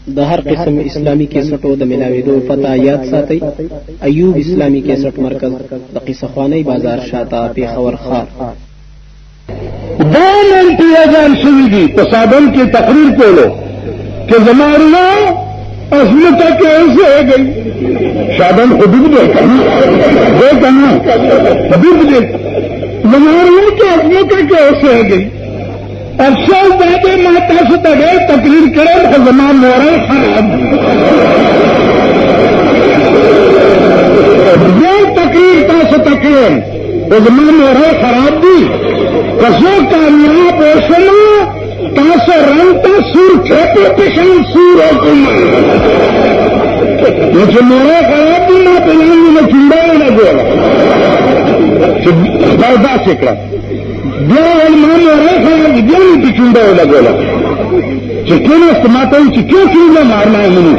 د هر قسم اسلامی کیسټو د ملاویدو پتا یاد ساتئ. ایوب اسلامی کیسټ مرکز د قصه خوانی بازار شاته پیښور خار. دو منٹی اذان شوی دی تو صادم کی تقریر کولو کہ زمانہ عظمتہ کیسے ہے گئی. شادن حدود دیکھا حدود دیکھ زمانہ کی عظمتہ کیسے ہے گئی. افسوس دادے ماتا سے تغیر تقریر کرے تو زمان مورا خراب یہ تقریر تا سے تقریر تو زمان مورا خراب دی. کسو کامیاب ہو سنا تاسو رنگتا سور کھیپے پشن سور ہو کما مجھے مورا خراب دی نا پلانی میں چنڈا نہ گولا باردا سکڑا بیا علمان مورا خراب دی بیا نہیں چنڈا ہولا گولا چکے نے استماتا ہوں چکے چنڈا مارنا ہے منی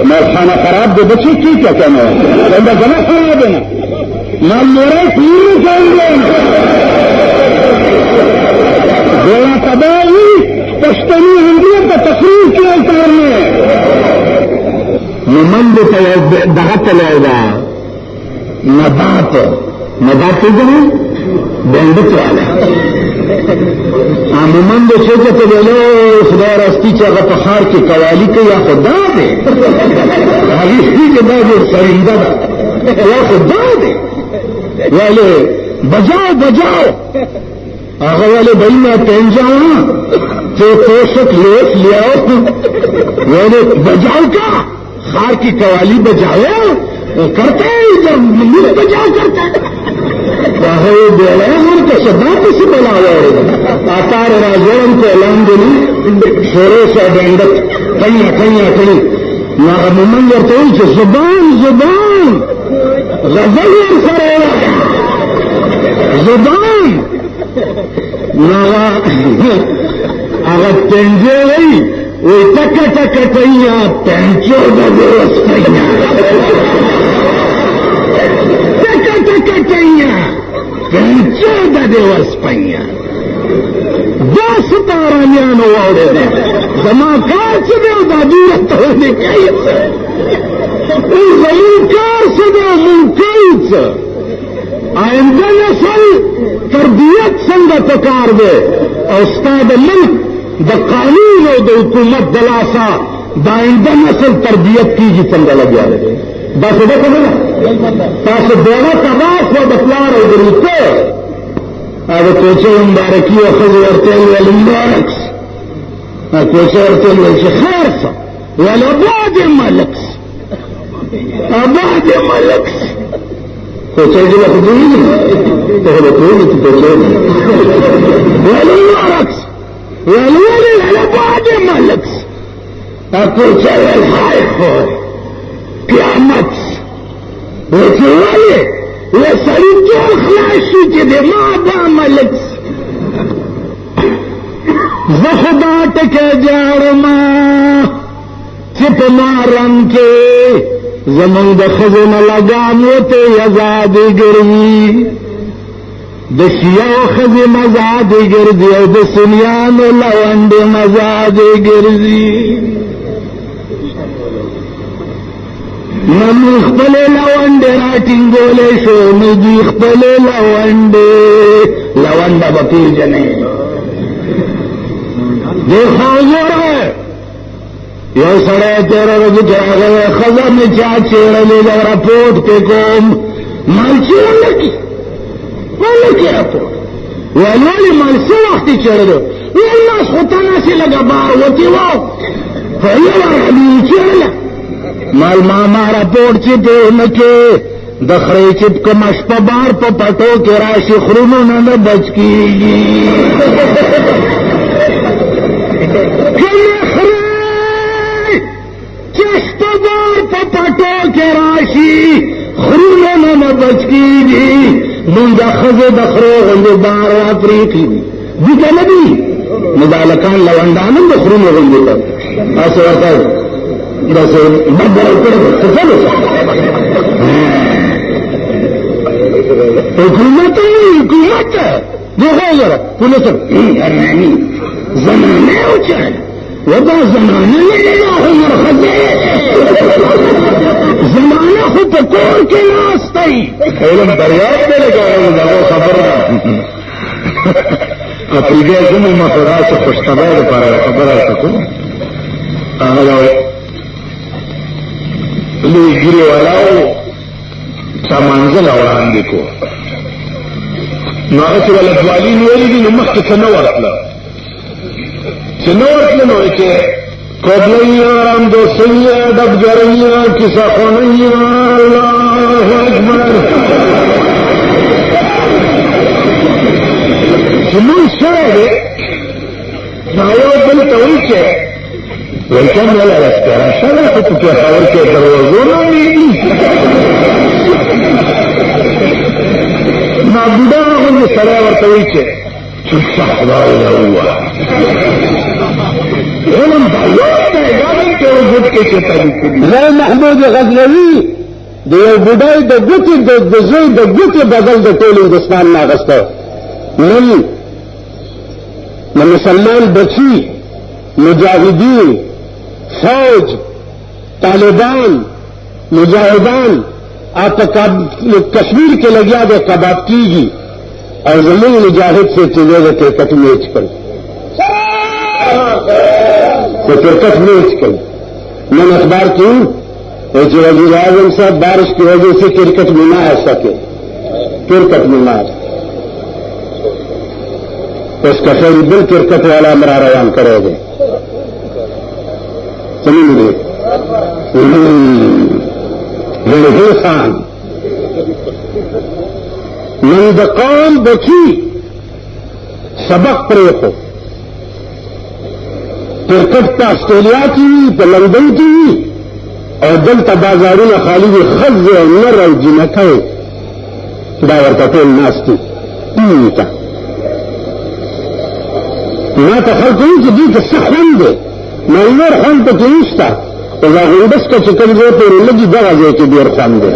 میں کھانا خراب دے بچے کی کیا کہنا ہے بندہ گنا خراب ہے نا مال مورا پوری چاہیے گوڑا تباہی پشتنی ہندیت کا تقریر کے اثر میں ممند دہت لے گا نبات جائے بینڈت والا ممند سے تو بولو خدا راستی چاہا پخار کی قوالی کے یا خدا دے حریفی کے بعد سرندہ یا خدا دے والے بجاؤ بجاؤ آگا والے بھائی میں پہن جاؤں تو کوشک لیس لے آؤ والے بجاؤ کا خار کی قوالی بجاؤ کرتا ہے جب ملک بجاؤ کرتا ہے بیڑے کے سدا کسی بلا ہوا آتا رہا زورم کو اعلان دلی شورے سے ڈنڈت کہیں کہیں نہ ممن کرتے ہیں کہ زبان غزل سر زبان اگر پینجے گئی وہ ٹک ٹکیا پینچو دس ٹک ٹکیا پینچو دس پہیا دس تارانیا نو جمع کار سے دے دادی ہونے کار سے دے منکیت آئندہ نسل تربیت سنگ پکار دے اور استاد ملک دا قانون اور دا حکومت دلاسا دا آئندہ نسل تربیت کی جی سنگا لگ جا رہے بس دیکھو نا تاس دوڑا تباس و بطلار اور دلتے اب کوچے مبارکی و خض ورطیل والمبارکس کوچے ورطیل والشی خارسا والعباد ملکس عباد ملکس کوچے جی وقت دوئی نہیں تو بطوئی نہیں تو کوچے نہیں والمبارکس والولی والعباد ملکس کوچے والحائق ہوئے قیامت وچے والے وہ سڑی چول خلاشی چے دے ماں با ملک زخدا ٹکے جارما چپ مارن کے زمن دخزن لگاموتے یزادی گروی دشیا خزی مزادی گردی او دسنیان لوند مزادی گردی نمی اخبلے لونڈے راٹنگ گولے شو نجی اخبلے لونڈا بپیر جنے دیکھو زور ہے یہ سڑے تیرے رجو کیا گئے خزا میں چاہ چیڑے لے جا رپورٹ کے کوم مال چیڑے لگی مال کیا رپورٹ والی مال سے وقتی چیڑے دو یہ ناس خطانا سے لگا بار ہوتی وہ فہیہ وارا چیڑے لگا مال ماما رپورٹ چپے نکے دخرے چپ کمش پا بار پا پٹو کے راشی خرونو نہ بچ کی گی چش پا بار پا پٹو کے راشی خرونو نہ بچ کی گی منگا خزے دخرے غندے بار واپریتی دیکھا نبی مدالکان لوندانم دخرونو غندے پر ایسے وقت جیسے حکومت دیکھو ذرا پولیس زمانے اچھا ودا زمانه لگا عمر خزه زمانه خو په کور کې ناستی علم دریاب ته لگا دغه خبره اپریګه زمو مخورا څه خوشتبه لپاره خبره کوم هغه لوی ګیره والاو سامانځل وړاندې کو نو هغه چې ولدوالي نیولې دي نو مخکې څه نه ورتله چې نه ورتله نو چې قبلیا رام دوسیا ډبګریا کیسه خونیا الله اکبر چې مونږ سره دی نو یو بل ته وایي چې ویلکم ولا رسکره شله خو پکې خبر کې دروازو نه ویدي ما بوډا غوندې سړی ورته وایي چې چوپه خدای راووه علم دعوت دی دا هم کې وجود کې چې تلیکلي زه محمود غزنوي د یو بوډای د ګوتې د زوی د ګوتې بدل د ټول هندوستان نه اخیسته نن د مسلمان بچي مجاهدین فوج طالبان مجاهدان آپ کشمیر کے لگیا دے کباب کیجی اور زمین مجاہد سے چلے گا کرکٹ میچ پر تو کرکٹ میچ کر میں اخبار کیوں وزیر اعظم صاحب بارش کی وجہ سے کرکٹ میں نہ آ سکے کرکٹ میں نہ اس کا خیر بل کرکٹ والا مرا روان کرے گے سمجھ گئے خان من د قوم بچی سبق پرې کو کرکٹ په آسټرالیا کې په لندن کې او دلته بازارونه خالي دي خزه او نر او جنکه دا ورته ټول ناستي تا ما ته خلک وایي چې دې څه خوند دی نور خوند پکې نشته دا غونډس که چې کوم ځای پورې لګي دغه ځای کې ډېر خوند دی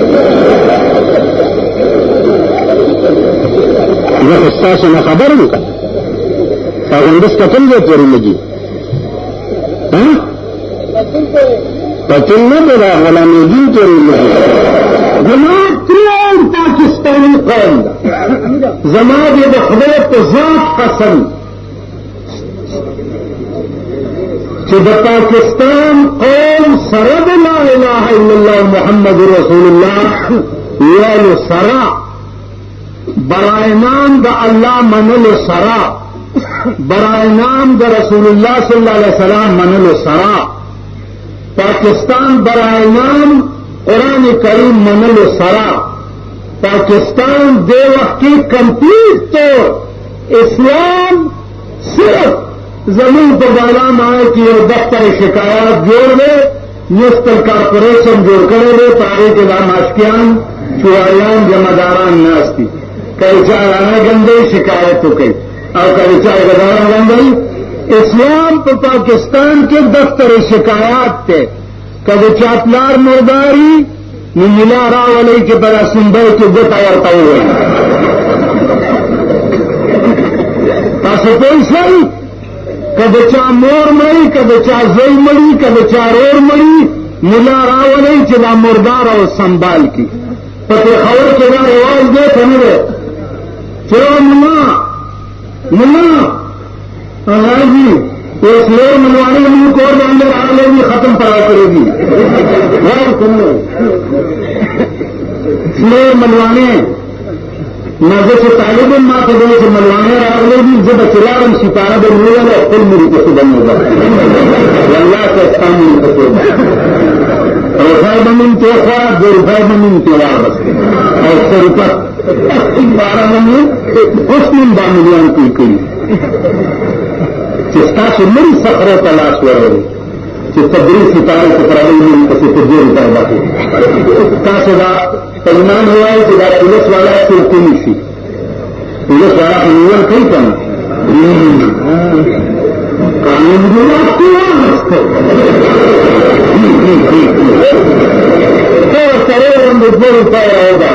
زه خو ستاسو نه خبر یم که دا غونډس که کوم ځای پورې لګي پتن نه دی دا غلامېدین پورې لګي زما ټول پاکستاني قوم ده زما دې د خدای په ذات قسم چې د پاکستان قوم سره د لا اله الا الله محمد رسول الله ویلو سره برای نام د الله منلو سره برای نام د رسول الله صلی الله علیه وسلم منلو سره پاکستان برای نام قرآن کریم منلو سره پاکستان دے وقت کی کمپلیٹ طور اسلام صرف زمین پر بالا آئے کہ یہ دفتر شکایات جوڑ دے نیشنل کارپوریشن جوڑ کرے دے پارے کے نام آشکیان چوہیان جمع داران ناستی کئی چار آنے گندے شکایت ہو گئی اور کئی چار گداران گندے اسلام پر پاکستان کے دفتر شکایات تھے کبھی چاپلار مرداری ملا راولی کے بڑا سنبھل کے گتا ورتا ہوئے تاسو کوئی صحیح کبھی چا مور مری کبھی چا زوئی مری کبھی چا رور مری ملا راولی چلا مردار اور سنبھال کی پتہ خبر چلا رواج دے تھے چلو ملا جی اس لیے ملوانے ملک کو اندر آ لے گی ختم کرا کرے گی اسلے ملوانے نظر سے طالب ماں کے دل سے ملوانے آ لے گی جب چلارم ستارہ بن ملے گا کل میری کیسے بن ہوگا اللہ کا استعمال نہیں کرتے روپئے بنیں تو خواہ 2 روپئے بنیں تو واپس اور 100 روپئے 12 بنیں اس میں باملیان کی کئی چستا سے میری سفروں کا لاش ہو رہے کہ تدریس ستارے کو پرانے میں کسی کو 2 روپئے باقی کا سدا پریمان ہوا ہے کہ پولیس والا کوئی سی پولیس والا نیول کئی کم قانون سرے 2 روپئے ہوگا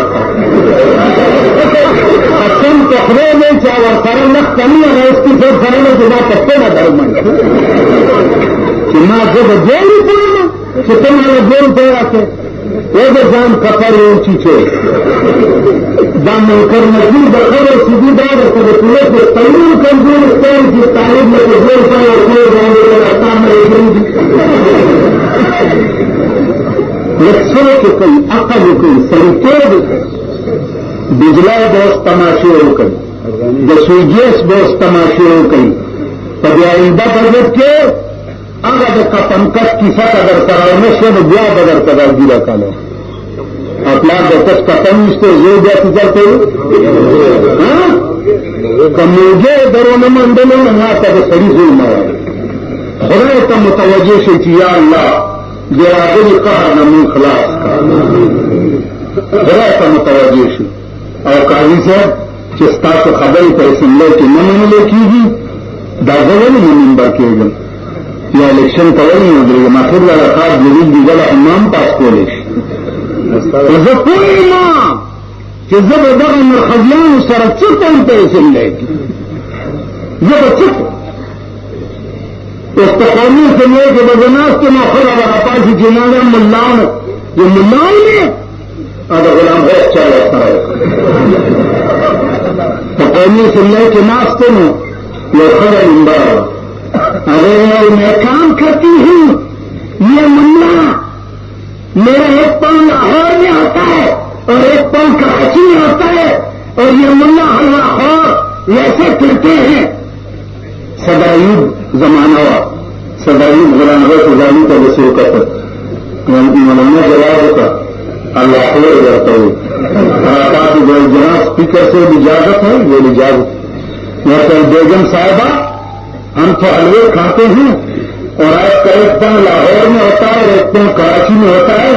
کم پکڑے میں چاہے سر نق کمی ہے اس کی پھر سرے میں جدا پکے نہ درمن ما زه به 2 روپۍ یم چې ته ماله 2 روپۍ راکړې و د ځان کفر وچیچو دا منکر نظیر د خبر سیدي دا درته د پولیس د څلورو کمزورو ښکاري چې طالب لکه 2 روپۍ ورکوي باندې رستا مریږي لږ سوچ وکړئ عقل وکړئ سړیتوب وکړئ بجلی به اوس تماشې وکړئ د سویګیس به اوس تماشې وکړئ په دې آینده بجټ کې هغه د کپنکټ کیسه که درته راونه شوه نو بیا به درته دا ګیله کاله او پلار د کس کپن ویسته زوی بیا فکر کوي که موږی درونه منډلو نو ما ته د سړي زوی مه وایه خدای ته متوجه شئ چې یا الله د راغلي قهر نه مونږ خلاص کړه خدای ته متوجه شئ او قاضي صاحب چې ستاسو خبرې په اسمبلی کې نه منلې کېږي دا زه ولې نه منبر کېږم یا الیکشن ته ولې نه ودرېږم اخر له رقاب جلیل دیګله امام پاس کولی شي زه پوهېږم چې زه به دغه مرخزیانو سره څه کوم په اسمبلی کې زه به څه کوم اوس په قومي اسمبلی کې به زه ناست یم او ښه راپاسي چې ما دا ملاونه چې ملاو دی د غلام غوث چا ورسره وکړه په قومي اسمبلی کې ناست یم یو ښه منبر अरे मैं काम करती हूँ ये मुन्ना मेरा एक पाँव लाहौर में होता है और एक पाँव कराची में होता है और ये मुन्ना हलवा खौर वैसे फिरते हैं सदायूब जमाना हुआ सदायूब गुलाम गुजारी का वैसे कहते मौलाना जवाब का अल्लाह करता हूँ जनाब स्पीकर से इजाजत है वो इजाजत बेगम साहिबा हम तो हलवे खाते हैं और आपका एक पाँव लाहौर में होता है और एक पाँव कराची में होता है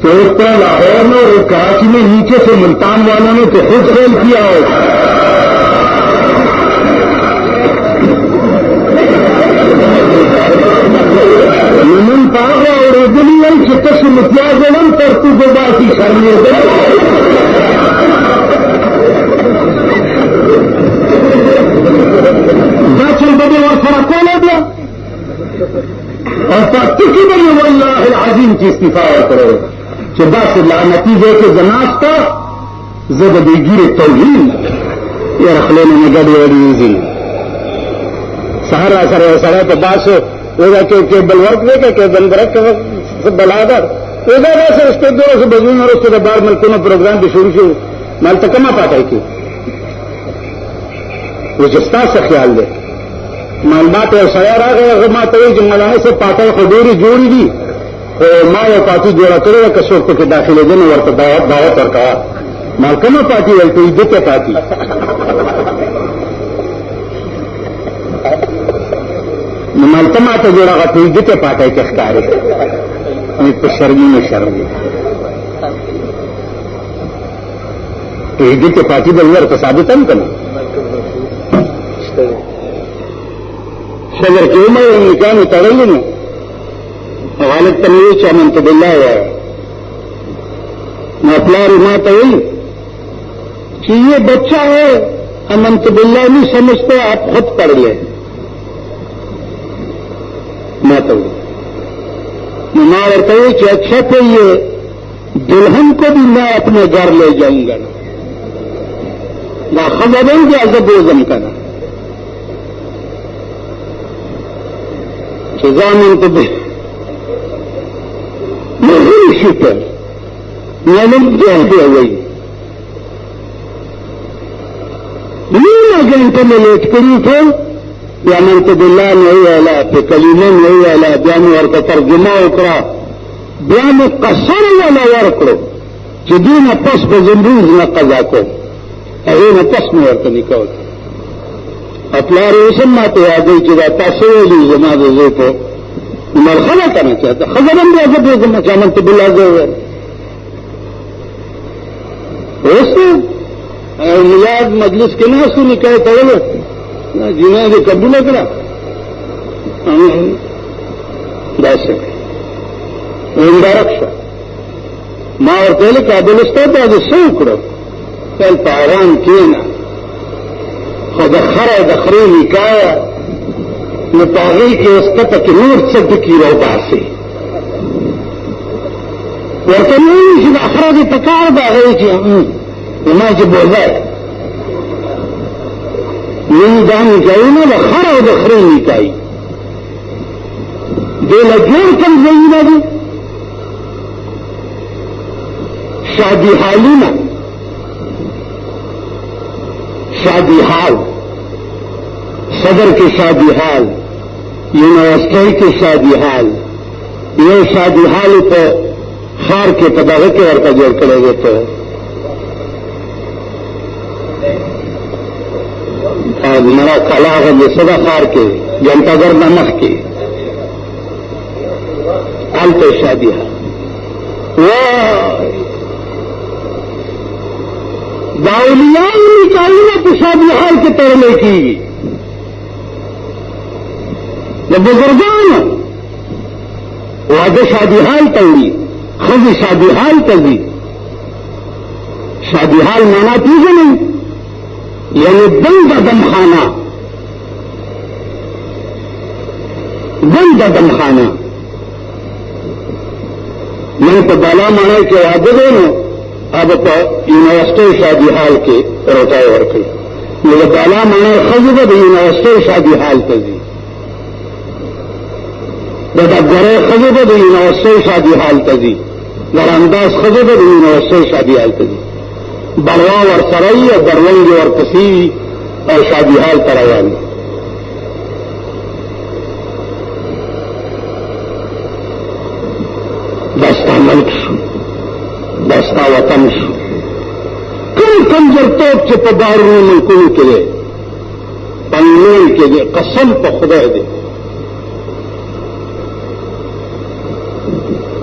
तो एक पाँव लाहौर में और एक कराची में नीचे से मुल्तान वालों ने तो खुद फेल किया हो नमन पागा और इतनी नहीं चित्त मुखिया जन्म पर तू गोबासी शर्मी دا چل بده ورسره کوله بیا او پاتې به یې والله العظیم چې استعفا ورکړی چې داسې لعنتي ځای کې زه ناسته زه د دې ګیرې توهین یاره خولې نه مې ګډې وډې وځي سهار را سره یو سړی په باسو ودا کې بل ورک دی که بندرک بلا ده ودا داسې شپږ 12 بجو وروسته د بار ملکونو پروګرام کې شروع شو مالته کما پاتای کې وجه ستاسو خیال دی معلومات یو سړی راغی هغه ما ته وایي چې مولانا صاحب پاټۍ خو ډېرې جوړې دي خو ما یو پاټي جوړه کړې ده که څوک پکې داخلېده نو ورته دعوت ورکوه ما کومه پاټي ویل ته عزته پاټي نو مالته ما ته جوړه هغه ته عزته پاټۍ کې ښکاري په شرمي نه شرمي عزته پاټي به ورته ثابت هم کنه صدر کې عمر نکاح میں تړلې نو غالب تنوي چې امنت بالله وایي نو پلار ما ته وایي कि ये बच्चा है अनंत बिल्ला नहीं समझते आप खुद पढ़ ले मैं तो माँ कहते हैं कि अच्छा तो ये दुल्हन को भी मैं अपने घर ले जाऊंगा ना खबरेंगे अजब रोजम करना जमीन तो नहीं शुक्र मैंने क्या दिया वही नीला घंटे में लेट करी थे या मंत बिल्ला नहीं वाला फिर कलीमा नहीं वाला बयान वर्क तर्जुमा उतरा बयान कसर वाला वर्कड़ो जदीन पस बजंदूज न कजा को अरे न पस में वर्क निकल अपना रेशम माते आ गई कि पैसे वाली जमा दे तो मरखला करना चाहता खबरम भी अजब करना चाह मंत बिल्ला गए वैसे मिलाद मजलिस के ना सुनी कहे तवलो जीना जो कबूल करा बस रक्षा माँ और पहले काबिलस्ता था जो सूकड़ो कल पारान के ना खुद खरा दखरी निकाया نو پاغی کې اسکته کې نور څه ټکی راوباسي ورته وایي چې د اخرت په کار ده هغه چې ما چې بوځي نو دا نکایونه د خر او د خرې نکایي دې له جوړ کوم ځایونه دي شادي حالونه شادي حال صدر کے شادی حال یونیورسٹی کے شادی حال یہ شادی حال تو خار کے پداغے کے اور کا جوڑ کرے گے تو میرا کلا ہے یہ سدا خار کے جنتا گر نمک کے حال تو شادی حال داولیاء نکالنا تو شادی حال کے ترنے کی د بزرگان واده شادی حال ته وي خزي شادی حال ته وي شادی حال معنا پیژنئ یعنی بند دمخانه من په بالا معنی کې واده دی نو اب په یونیورسٹی شادی حال کې روټای ورکړي نو د بالا معنی خزي د یونیورسٹی شادی حال ته وي د ډګره خزه د یونیورسٹی شادي حال ته دي ګرانداز خزه د یونیورسٹی شادي حال ته دي بلوا ور سره یې درولې ور پسې او شادي حال ته روان دستا ملک شو دستا وطن شو کوم جرتوب چې په بارونو ملکونو کې دی پنځول کې دی قسم په خدای دی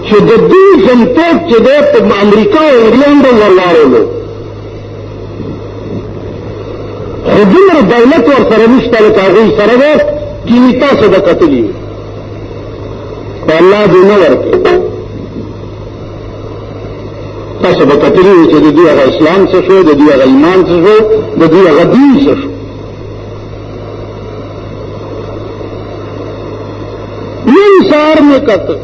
چې د دې جنتوب چې د امریکا او انګلند ورلاړو خو دومره دولت ورسره نشته لکه هغوی سره ده چې تاسو به کتلي خو الله دې نه ورکړي تاسو به کتلي چې د دوی هغه اسلام څه شو د دوی هغه ایمان څه شو د دوی هغه دین څه شو نن سهار مې کتل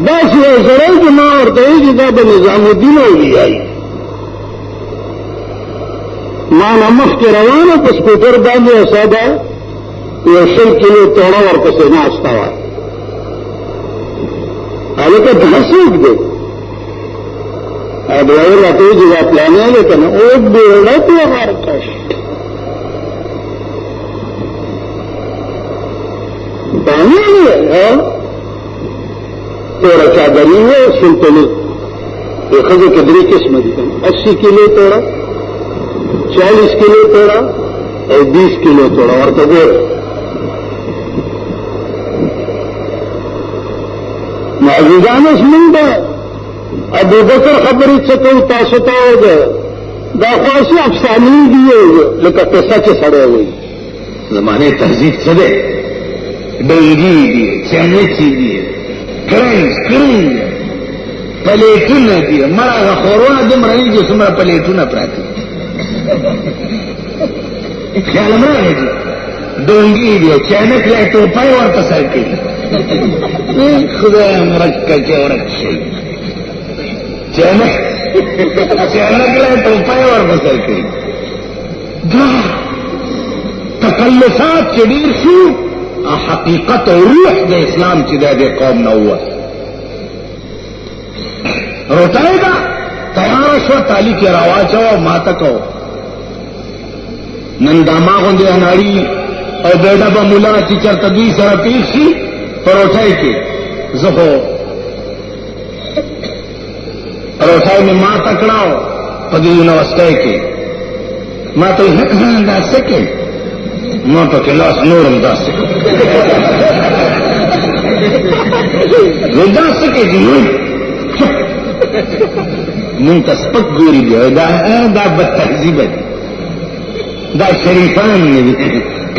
دا چې سره چې ما ورته وایي دا به نظام الدین اولیایي ما نه مخکې روانه په سکوټر باندې ساده یو 100 کیلو توړه ورپسې ناسته وه هلکه دا څوک دی ډرایور راته وایي چې دا پلانې دی که نه او بیړه پې غرقش پلانې دی توڑا چادری ہے سلطنی یہ خزے کے 3 قسم دی 80 کلو توڑا 40 کلو توڑا اور 20 کلو توڑا اور تو گور معززان اس منڈا ابو بکر خبری چکو تاستا ہو گئے دا خواسی افسانی دیئے ہوئے لیکن پیسہ چے سڑے ہوئے زمانے تہذیب سدے ڈنگی دیئے چینچی دیئے کرنج پلیټونه دي مرغه خورونه د مرغې چې څومره پلیټونه پراته خیال مرغه دي ډونګي دي چانک لا ټوپای ورته سر کوي خدای مرکه کې ورکشي چانک لا ټوپای ورته سر کوي دا تکلفات چې ډیر شو حقیقت او روح د اسلام چې د قوم نه و روټای دا تیار شو تالی کې راواچو ماته کو نن دا ما غوندې اناړي او بیډا به مولا چې چرته دوی سره پیښ شي پروټای کې زه هو پروټای می ما تکړاو په دې یونیورسيټي کې ما ته دا سکه ما په کلاس نورم داسې زدا سکه دي مونږ سپک ګوري دی دا بد تهذیب دی دا شریفان دی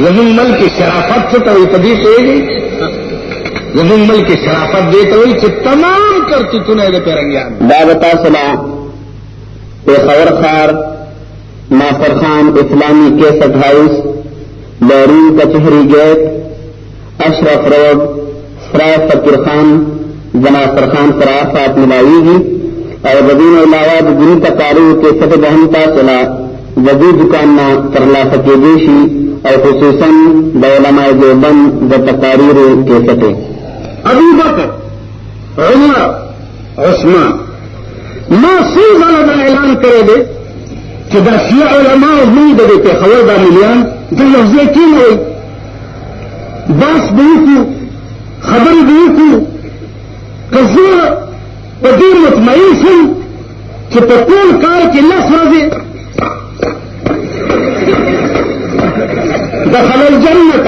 زمون ملک شرافت څه ته په دې شی زمون ملک شرافت دی ته وایي چې تمام کرتوتونه د پیرنګیان دا وتا سلا په خبر خار नाफर खान इस्लामी केसट हाउस, बैरून कचहरी गेट, अशरफ रोड, सराय फकीर खान, जनासर खान सराफात मिलाएगी और बदीन अलावा दिन तकारीर के सत बहनता चला वजू दुकान तरला सके देशी और खुसूसन दौलमाए देवबंद द तकारीर के सटे अबू बकर, उमर, उस्मान मां से ज्यादा ऐलान करे दे कि दसिया उलमा नहीं दे देते खबरदार मिलियन जो लफ्जे क्यों हुई बस बिल्कुल खबर बिल्कुल कजूर बदी मुतमईन सुन कि पकूल कार की लस रोजे दखल जन्नत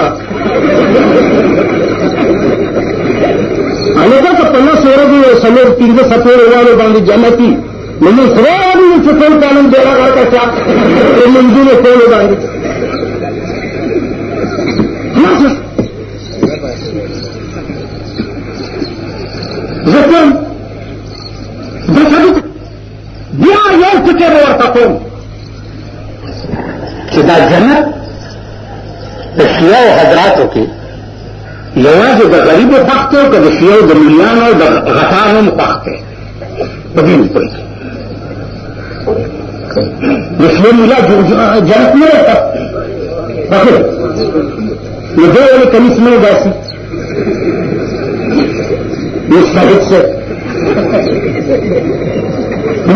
अलगा तो पन्ना सोरग सलोर 370 वाले बांधी जन्नती मैंने सवाल चुकल कानून देना का क्या मंजूर में खोल बांधी जखम बिया ये चुके और तकोम कि जन्नत शिया हजरातों की यवाज द गरीब पख्त हो कद शिया द मिलियान और द गफान पख्त है कभी नहीं पड़ी मुस्लिम मिला जन्नत में मुझे वाले कमीस में उदासी मुस्तहिद से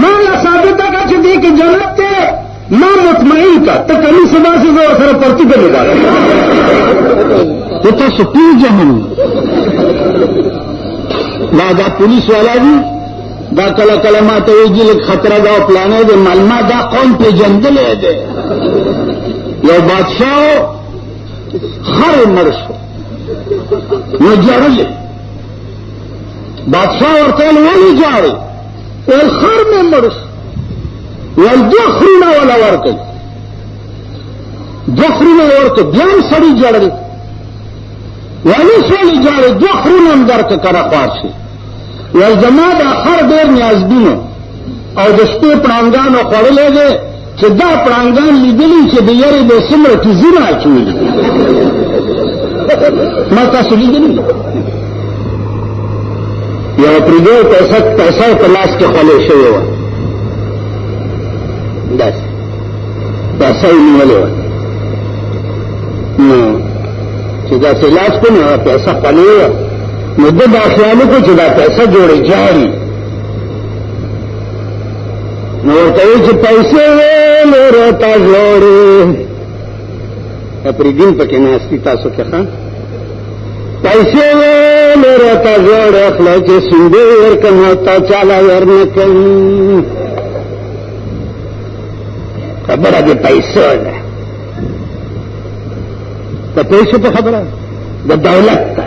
मां साबिता का चुकी कि जन्नत के मां मुतमईन का तो कमी सुबह से जो सर परती कर लेगा वो तो सुप्रीम जहन दादा पुलिस वाला भी दा कला कलमा तो जी खतरा दा प्लाने दे मालमा दा कौन पे जंगल है दे यो बादशाह हर मर्श न जड़ले बादशाह और तेल वो नहीं जा रहे और हर में मर्श वल दोखरीना वाला वर्क दोखरीना वर्क ध्यान सड़ी जड़ रही वाली सोली जा रहे दोखरीना अंदर के करा पार्शी वल जमात हर देर न्याजबीनो और दस्ते प्रांगान और खड़े ले गए कि दा प्रांगान लीदली के दियरे दे सिमर की जिना चुई माता सुनी नहीं यह प्रियो पैसा तलाश के खोले से हुआ बस पैसा ही नहीं वाले सीधा से इलाज को ना पैसा पाले हुआ मुद्दे दाखियालों को जुदा पैसा जोड़े जारी और कहीं कि पैसे ले रहता जोड़े अपनी दिन पके नास्ती तासो क्या खान पैसे ले रहता जोड़े अखला के सुंदे वर कमाता चाला वर न कहीं खबर आगे पैसे वाला तो पैसे तो खबर है द दौलत का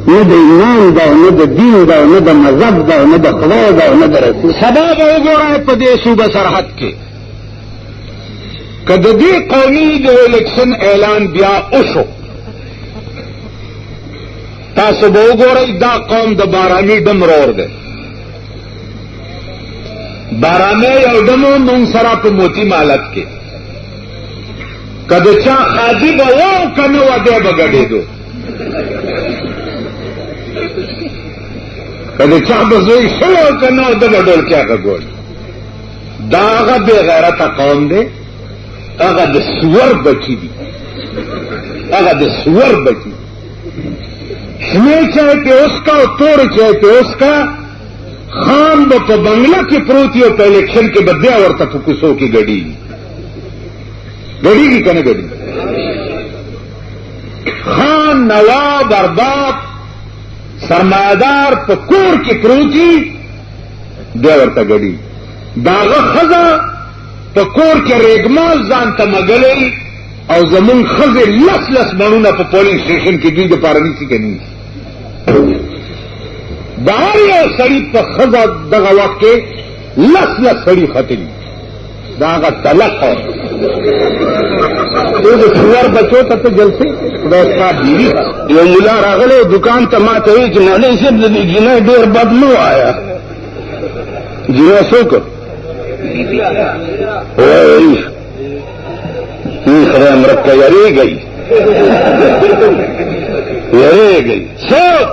न द ईमान दा न द दीन दा न द मजहब दा न द खुदा दा न द रसूल सबब हो रहा है प्रदेशों का सरहद के कदे कौमी जो इलेक्शन ऐलान दिया उसो तासो गो रही दा कौम द बारानी डम रोर दे बाराने या डमो मुंसरा पे मोती मालत के कदे चा खादी बो कनो अदे बगड़े दो कदे चा बजोई शलो कनो अदे बडोल क्या का गोल दागा बेगैरत कौम दे अगा द सुवर बची दी अगा द सुवर बची इसमें चाहे कि उसका तोड़ चाहे कि उसका खान ब तो बंगला की प्रोती और तो इलेक्शन के बदया और तफुकुसों की गड़ी की कने गड़ी खान नवाब अरबाब सरमायादार पकोर की प्रोती देवरता गड़ी दागा खजा पकोर के रेगमाल जानता मगले और जमीन खजे लस लस मणुना पर पोलिंग स्टेशन की दी पारनीसी के नहीं दारी और सड़ी पर खजा दगा वाके लस लस सड़ी खतरी दागा तलक और तो जो सुअर बचो तब तो जल से व्यवस्था दीदी ये मुला रागले दुकान तमाते हुई जिन्होंने से जिन्हें देर बदलू आया जिन्हें सुख خدای مرکه یری گئی سوک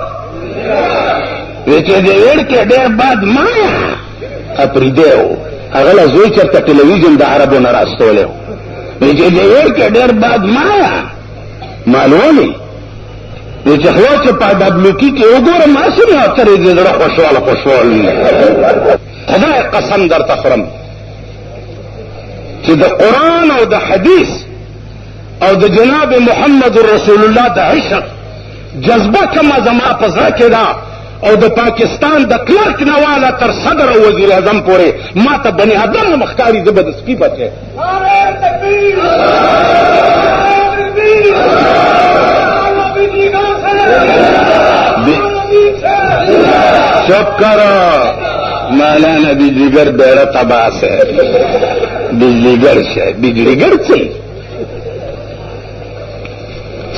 ویچے دے ویڑ کے دیر بعد مایا اپری دیو اغلا زوی چرتا ٹیلیویزن دا عربو نراستو لیو ویچے دے ویڑ کے دیر بعد مایا معلومی ویچے خواچ پا دبلوکی کے اگور ماسم اتری دیدر خوشوال خدای قسم در تخرم چې د قرآن او د حدیث او د جناب محمد رسول الله د عشق جذبه کما زما په زړه کې ده او د پاکستان د کلرک نواله تر صدر او وزیر اعظم پورې ما ته بني آدم مختاري زه به د سپي بچی چپ کرو مولانا بجلیگر بیڑا تباس ہے بجلیگر شے بجلیگر چی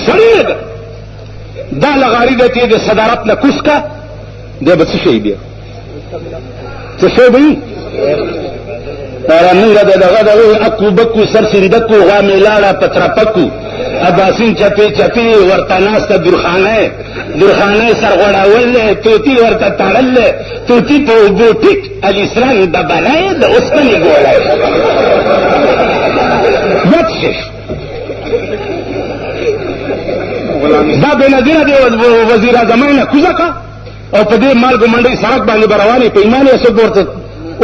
سرید دا لغاری دیتی دی صدارت نکوس کا دی با چشوی بیا چشوی بی تاراننگا دا غدوی اکو بکو سر سندکو غامی لارا پترپکو اباسین چپی چپی ورطا ناستا درخانه سر غڑاول لے توتی ورطا تارل لے توتی پا اوبو ٹک الاسلام دا بنای دا اسمنی گوڑای ید شش دا بینظیر دی وزیر اعظمین کوزا کا او په دې مالګو منډي سړک باندې برواني په ایمان یې څو ورته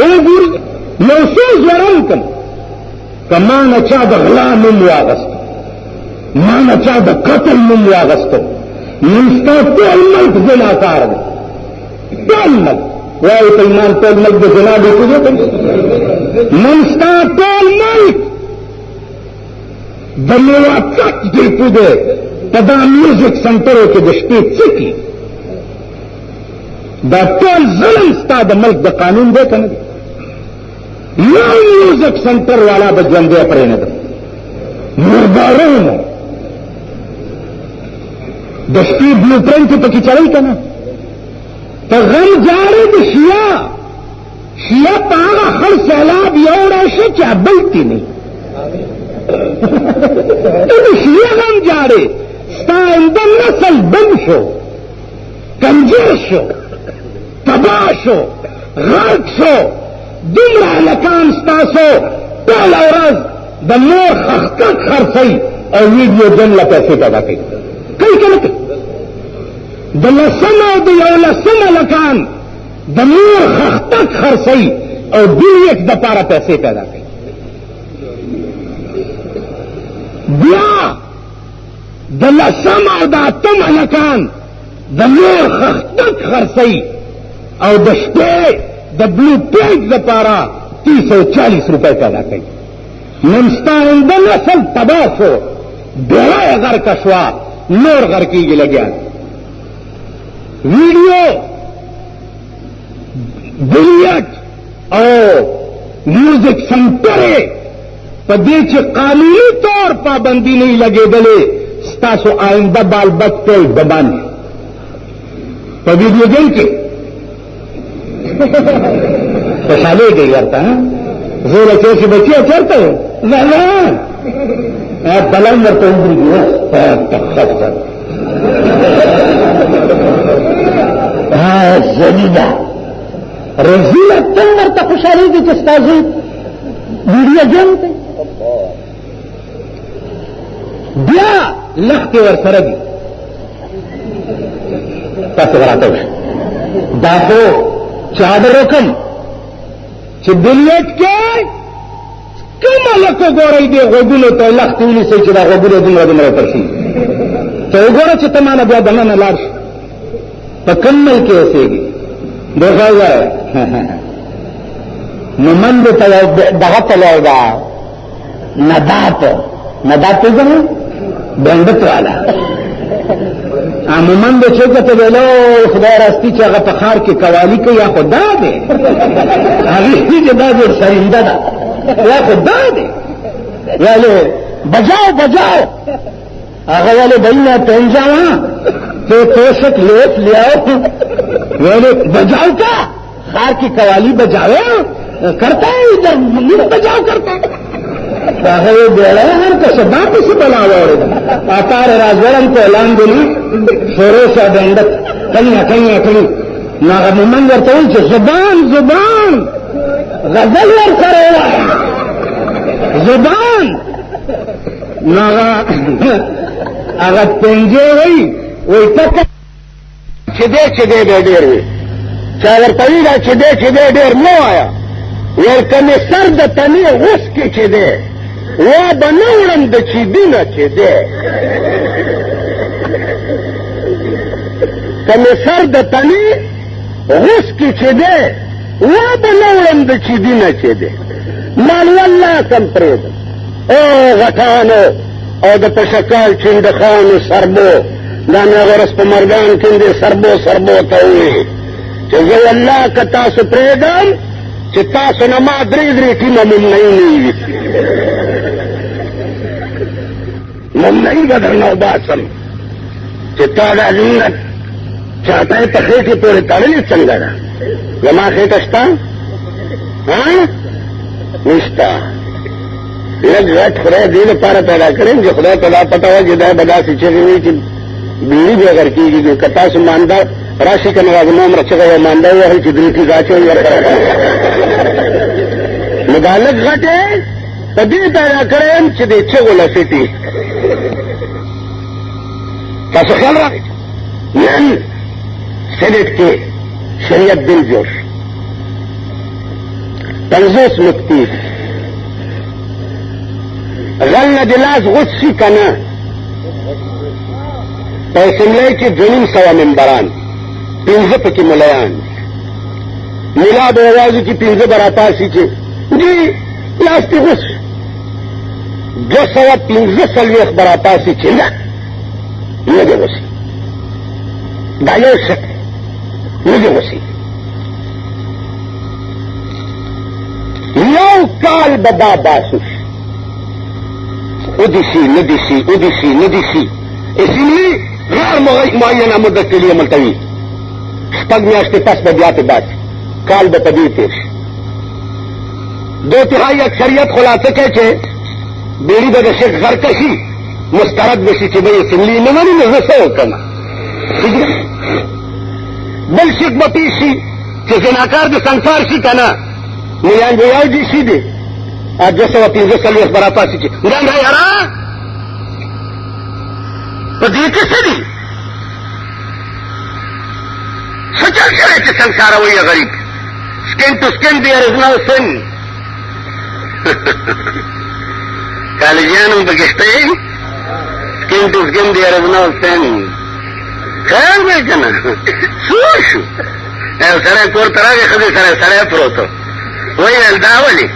او ګوري نو څه ځوړم کم کما نه چا د غلا نوم واغست ما نه چا د قتل نوم واغستو ننستا ټول ملک زناکار دی ټول ملک وایي په ایمان ټول ملک د زنا دی کوزه ننستا ټول ملک د موافق دی کوزه په دا میوزیک سنټرو کې د شپې څکی دا ټول ظلم ستا د ملک د قانون دی کنه یو میوزیک سنټر والا به ژوندی پرې نه ده مردارانو د شپې بلو پرنټ پکې چلوي کنه په غم جاړې د شیا په هغه خړ سیلاب یو راشه چې بلتی نه د شیا غم جاړې ستا د نسل بند شو کمزور شو تباہ شو غرق شو دومره هلکان ستاسو ټوله ورځ د مور خښکک خرڅوي او ویډیو ګن له پیسې پیدا کوي کوي که نه کوي د لسم او د یولسم هلکان د مور خښکک خرڅوي او ډیویټ دپاره پیسې پیدا کوي بیا د لسم او د اتم هلکان د مور خښکک خرڅوي او د شپې د بلو پیج دپاره 340 روپے پیدا کوي نن ستا د نسل تباه شو بیړه یې غرقه شوه نور غرقېږي لګیا ویډیو بلیټ او میوزک سنټرې په دې چې قانوني طور پابندي نه لګېدلې ستاسو آئنده بال بچ ټول دبان په ویډیو ګیم کې خوشحالي گئی ورته زوره چې بچي چرته نه نه بلند ورته وګورئ تخصص زلیلا رزیله څنګه ورته خوشحالي دي چې تاسو ویډیو گیم ته بیا لخت ورسره دي تاسو راته دا خو چادر رقم چې بلیټ کې کومه لکه ګورئ دی غوږونو ته لختې ونیسئ چې دا غوږونه دومره ترسي ته وګوره چې ته مانه بیا دننه لاړ شو په کوم ملک کې اوسېږي دغه وایه نو من دې ته دغه تللی دا ندات پېژنې بنډت والا عموماً د چوکه ته ویلو خدای راستی چې هغه په ښار کې قوالی کوي یا خو دا دی هغې چې دا ډېر سرنده ده یا خو دا دی ویلې بجاؤ هغه ویلې بھائی میں پہن جاؤں تو توشک لیپ لے آؤ ویلے بجاؤ کا خار کی قوالی بجاؤ کرتا ہے ادھر بجاؤ کرتا ہے هغه بیړه هر څه سبا په څه بلا وره اپار راځرم ته اعلان دی فروسا دندت کنه ناغه مومن ورته وایي چې زبان غزل ورسره وایي زبان ناغه هغه پنځه وایي تک چې دې ډېر وي چا ورته وایي چې دې ډېر نه وایا ورکنه سر د تنې اوس کې چې دی وا به نه وړم د چیدونه چې دی کنه سر د تنې اوس کې چې دی وا به نه وړم د چیدونه چې دی مال والله سم پرېږدم او غټانو او د پشکال چندخانو سربو دا نغرس په مرګان کندې سربو ته ووایي چې زه والله که تاسو پرېږدم چې تاسو نه ما درې ټیمه ممنعي نه وي ممنعي به درنه وباسم چې تا دا زمونږ چاته یې په خېټې پورې تړلې څنګه ده زما خېټه شته نشته لږ غټ خدای دې لپاره پیدا کړی چې خدای ته دا پته وه چې دا به داسې چغې وي چې بیړي به اگر کېږي که تاسو مانده راشي که نه زما عمره چغه یو مانده ووهئ چې درې ټیکه اچوئ ورکړه نو دا لږ غټ یې په دې پیدا کړی یم چې دې چغو لسټي تاسو خیال راغی نن سینټ کې شریعت بل جوړ 50 نقطې غل نه د لاس غوڅ شي که نه په اسمبلی کې 200 ممبران 15 پکې ملیان ملا به یوازې کې 15 به راپاسي چې جی لاس پې غوڅ 215 به راپاسي چې نه نه دې غوڅي دا یو شک نه دې غوڅي یو کال به دا باسو شي ودي شي اسمبلی غیر معینه مدت کے لیے ملتوی شپږ میاشتې پس به بیا پې باسي کال به په دې تېر شي 2/3 اکثریت خلاصه کوي چې بیړي به د شیخ غرکشي مسترد به شي چې به اسمبلی نه مني نو زه څه وکړم بل شیخ به پیش شي چې زناکار د سنګسار شي که نه میان به یو دي شي دي 215 به راپاسي چې ګرانه یاره په دې کې څه دي څه چل شوی چې سنګساروئ غریب skin to skin there is no sin کالجیانم پکې شته skin to skin there is no sin خیر دی که نه څو شو یو سړی کور ته راغی ښځې سره سړی پروت ویل دا ولې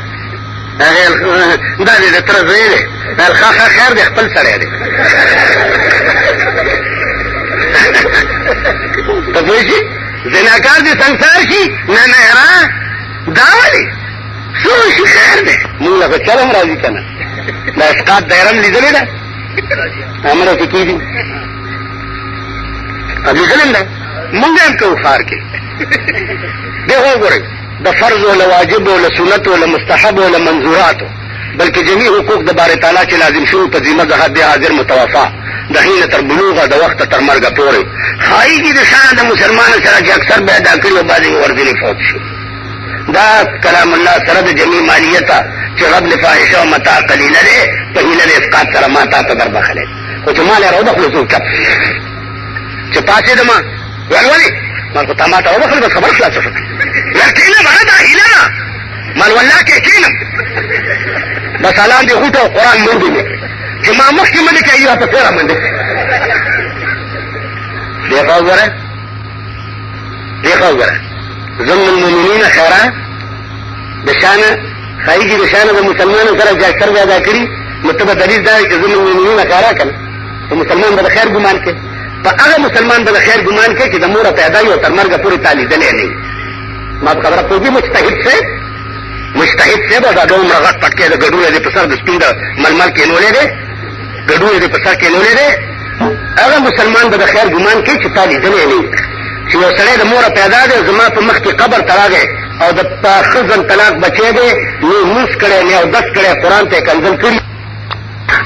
دا دې د تره زوی دی ښه خیر دی خپل سړی دی ته پوه شي زناکار دې سنګسار شي نه یاره دا ولې څو شي خیر دی مونږ له خو چلم راځي که نه دا اسقاط دایره م لیدلې ده همره کې کېږي لیدلې ده مونږ هم کوو ښار کې دی خو وګورئ د فرض و له واجب و له سنت و له مستحب و له منظوراتو بلکې جميع حقوق د باري تعالی چې لازم شوي په ذمه د حد حاضر متوفا د حین تر بلوغه د وخته تر مرګه پورې خایږي د شان د مسلمانو سره چې اکثر به ادا کړي او بعضې ورځنې فوت شي دا کلام الله سره د جميع مالیته چې غبل فاحشه او متاع قلیله دی په هیله د اسقاط سره ما تا ته در بخلی خو چې ما له راوبخلو څوک چپ چې پاڅېدمه ویل ولې مال خو تا ما ته وبخلې بس خبره خلاصه شوه کېنم هغه دا هیله ده مال والله کې کېنم بس الان دې غوټه او قرآن منډې مې چې ما مخکې منډې کوي را پسې را منډې دې ښه وګوره ضمن المؤمنین خیره د شانه خایږي د شانه د مسلمانو سره چې اکثر به ادا کړي نو ته به دلیل دا وي چې ضمن المؤمنین خیره که نه په مسلمان به د خیر ګمان کوي په هغه مسلمان به د خیر ګمان کوي چې د موره پیدا وي او تر مرګه پورې تا لیدلی نه وي ما په خبره پوهېږي مجتهد صاحب دا دومره غټ پټکی د ګډو یې د په سر د سپین د ململ کېنولی دی ګډو یې د په سر کېنولی دی هغه مسلمان به د خیر ګمان کوي چې تا لیدلی نه وي چې یو سړی د موره پیدا دی زما په مخ کې قبر ته راغی او د ښځن طلاق بچی دی نه موس کړی نه او دس کړی قرآن ته یې کنځل کړي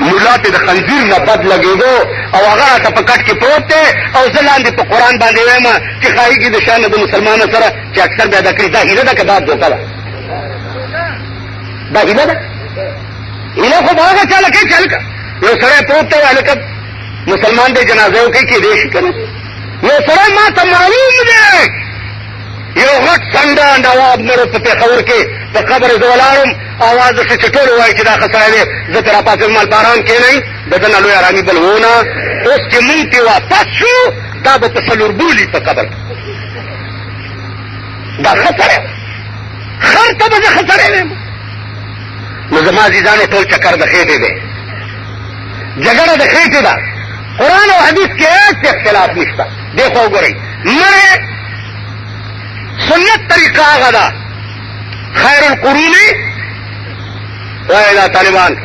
ملا ته د خنزیر نه بد لګېدو او هغه راته په کټ کې پروت دی او زه لاندې په قرآن باندې وایم چې ښایي د شانه د مسلمانو سره چې اکثر بیا دا کړي دا هیله ده که دا دوکه ده دا هیله ده هیله خو به هغه چاله کوي چې هلکه یو سړی پروت دی هلکه مسلمان دی جنازه وکړي کېدی شي که نه یو سړی ما ته معلوم دی یو غټ څنډه نواب نرو په پېښور کې په قبر زه ولاړم اواز داسې چې ټول ووایي چې دا ښه سړی دی زه ترې راپاڅېدم مال باران کښېنئ د ده نه لوی ارامي بل وونه اوس چې مونږ پرې واپس شو دا به په څلور بولي په قبر دا ښه سړی خر ته به زه ښه سړی ویم نو زما عزیزانو ټول چکر د خېټې دی جګړه د خېټې ده قرآن او حدیث کې هیڅ اختلاف نشته دی خو وګورئ مړې سنت طریقه هغه ده خیر القرون وایي دا طالبان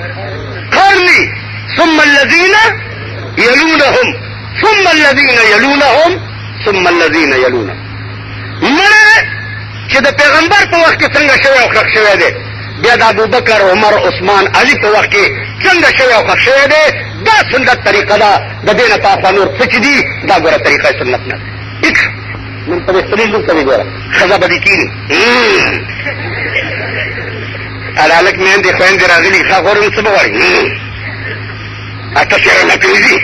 قرني ثم الذين يلونهم ثم الذين يلونهم ثم الذين يلونهم مړې چې د پیغمبر په وخت کې څنګه شوی او ښخ شوی دی بیا د ابوبکر عمر عثمان علي په وخت کې څنګه شوی او ښخ شوی دی دا سنت طریقه ده د دې نه پاخوا نور څه چې دي دا ګوره طریقه سنت نه ده من په دې لور ته ګوره ښځه به دې کېني هلک میندې خویندې راغلي ښه غورم څه به غواړي اته شعرونه پرېږدي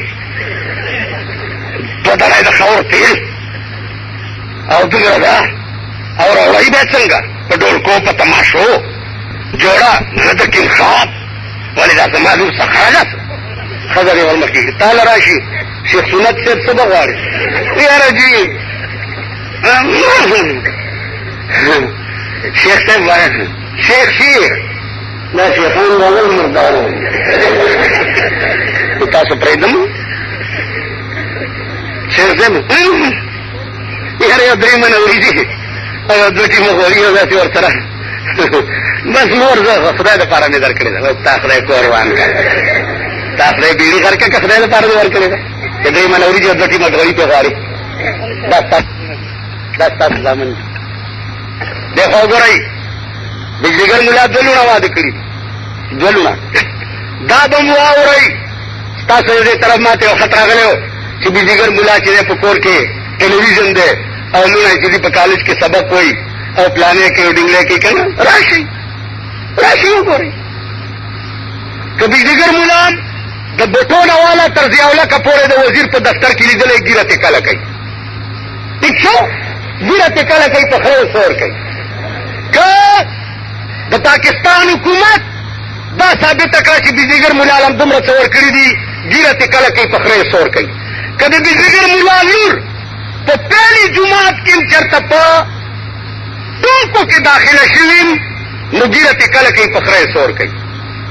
دوه ډالۍ د خاور تېل او دومره ده او راوړئ بیا څنګه په ډولکو په تماشو جوړه نه د کیم خواب ولې دا زما لور سخره ده ښځه دې ورمخکېږي تاله راشي شیخ سنت صاحب څه به غواړي یاره جي شیخ صاحب وایه شیخ دا شیخان راغل مردارو تاسو پرېږدم شیخ صاحب یاره یو درې منه وریجې او یو دوه ټیمه غوړي او داسې ورسره بس نور زه خدای دپاره مې در کړې ده تا خدای کور وان کړه تا خدای بیړي غر کړه که خدای دپاره مې ور کړې ده چې درې منه وریجې او دوه ټیمه غوړي پې غواړي دا ستاسو زامن دی خو وګورئ بجلیګر ملا دوه لوڼه واده کړي دوه لوڼه دا به مو واورئ ستاسو د دې طرف ما ته یو خط راغلی و چې بجلیګر ملا چې دی په کور کې ټلویزیون دی او لوڼه چې دي په کالج کې سبق وایي او پلانې کوي ډنګلې کوي که نه راشئ وګورئ که بجلیګر ملا د بټونه والا تر ضیاءالله پورې د وزیر په دفتر کې لیدلی ګیره تې کله کوي ٹھیک شو ګیره تې کله کوي په خیر سور کوي که د پاکستان حکومت دا ثابته کړه چې بجلیګر ملا عالم دومره څه ورکړي دي ګیره تې کله کوي په خره سور کوي که د بجلیګر ملا لور په پهلي جومات کې هم چېرته په ټوکو کې داخله شوي نو ګیره تې کله کوي په خره سور کوي